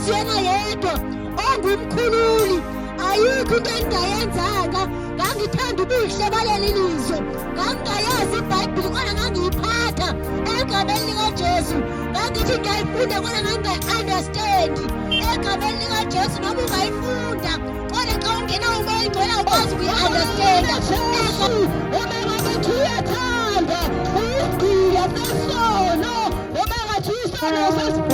uJesu yena yedwa ongumkhululi. Ayikho into engingayenzanga, ngangithanda ubuhle baleli lizwe, ngangingayazi iBhayibhili kodwa ngangiyiphatha egameni likaJesu. Ngangithi ngiyayifunda kodwa ngangingayi-understand egameni likaJesu. Noma ungayifunda kodwa xa ungena umoya oyingcwele awukwazi ukuyi-understanda. Uma ngathi uyathanda ukugqila sesono, uma ngathi isono